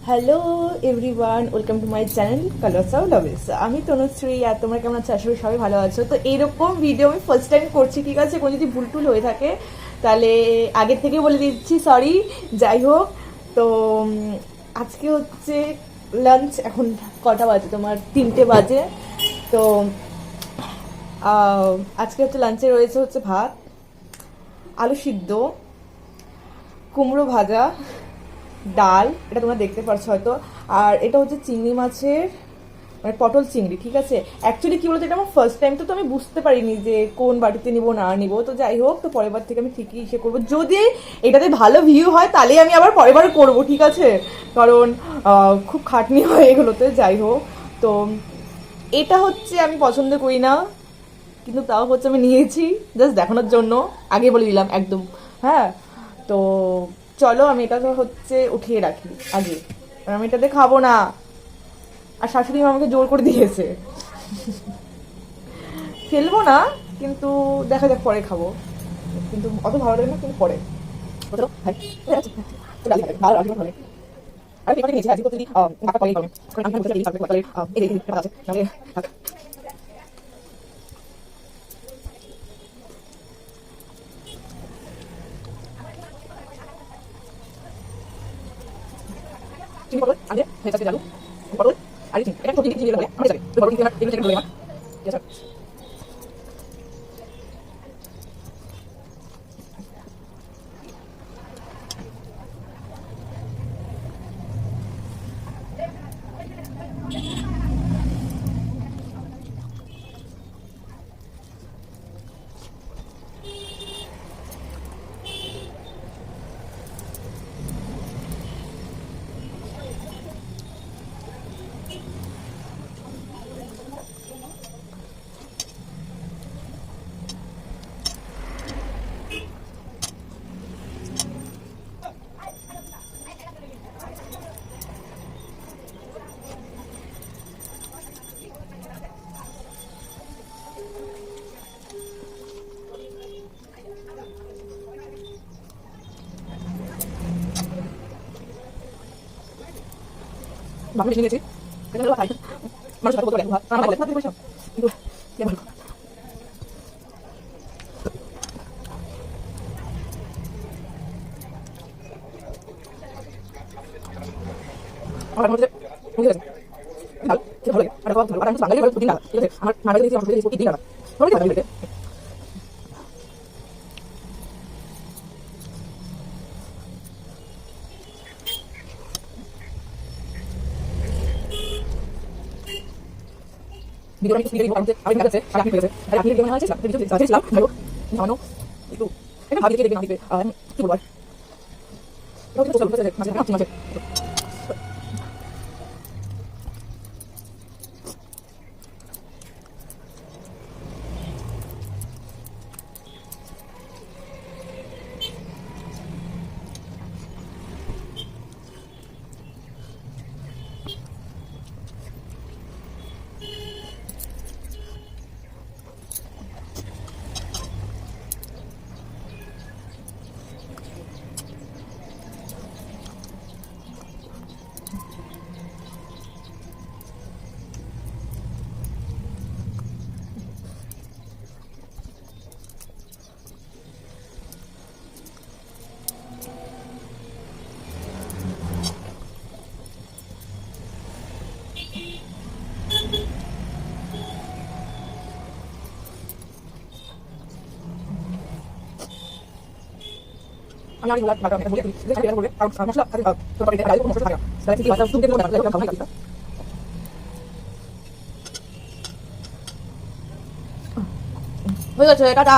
Hello everyone, welcome to my channel colours of loves. আমি তনুশ্রী, আর তোমরা কেমন আছো? আশা করি সবাই ভালো আছো। তো এইরকম ভিডিও আমি ফার্স্ট টাইম করছি, ঠিক আছে? কোনো যদি ভুল টুল হয়ে থাকে তাহলে আগের থেকে বলে দিচ্ছি, সরি। যাই হোক, তো আজকে হচ্ছে লাঞ্চ। এখন কটা বাজে? তোমার 3টে বাজে। তো আজকে হচ্ছে লাঞ্চে রয়েছে হচ্ছে ভাত, আলু সিদ্ধ, কুমড়ো ভাজা, ডাল, এটা তোমরা দেখতে পাচ্ছ হয়তো। আর এটা হচ্ছে চিংড়ি মাছের, মানে পটল চিংড়ি, ঠিক আছে? অ্যাকচুয়ালি কি বলতো, এটা আমার ফার্স্ট টাইম, তো আমি বুঝতে পারিনি যে কোন বাটিতে নিবো না নিবো। তো যাই হোক, তো পরের বার থেকে আমি ঠিকই ইসে করবো। যদি এটাতে ভালো ভিউ হয় তাহলেই আমি আবার পরের বার করবো, ঠিক আছে? কারণ খুব খাটনি হয় এগুলোতে। যাই হোক, তো এটা হচ্ছে আমি পছন্দ করি না, কিন্তু তাও হচ্ছে আমি নিয়েছি জাস্ট দেখানোর জন্য। আগে বলে দিলাম একদম। হ্যাঁ, তো চলো আমি এটা হচ্ছে উঠিয়ে রাখি আগে, কারণ আমি এটাতে খাবো না। আর শাশুড়ি মা আমাকে জোর করে দিয়েছে, ফেলবো না, কিন্তু দেখা যাক, পরে খাবো। কিন্তু অত ভালো লাগে না, কিন্তু পরে চলো ভাই। ভালো রাখবো ভালো। আর পেপারটা নিয়েছি আজকে, যদি কাকা কলেই পাবেন, কারণ আমি বলতে চাই কলের এই দেখি পেপার আছে নালে থাক। চিনি পটল আগে হয়ে যাচ্ছে, জালু পটল আর চিনি, এটা সব চিনি দিয়ে আমি যাবে তো পটল চিনি এগুলো থেকে বলে আমার ঠিক আছে। বাবা বেশি নিয়েছি, এটা হলো খাই মানুষ সাথে বলতে পারে আমার বলে কিন্তু কে বলবো। আমার মধ্যে মুখে আছে ডাল খেতে ভালো লাগে, আর ভালো আর আমি বাঙালি বলে দিন না, ঠিক আছে? আমার মায়ের কাছে আমার কাছে দিন না সবাই খাবে বলে। ভিডিও আমি স্পিডে দিব, কারণ আমি কাছে আর আপনি পেয়েছে, আর আপনি ভিডিও মনে হয়েছে ভিডিও দেখছিলাম ভালো জানো একটু এটা ভাবি দেখে না দিবে কি বলবো। এটা তো চলতে আছে মাঝে মাঝে। আমি আগে বলা বাটা বলে দিই যে এটা বলে কারণ মশলা থাকে তো এটা রাইস মশলা থাকে তাই কি বাটা তুমি দেখো না লাগে কাম হয় কিটা। হয়ে গেছে, টাটা।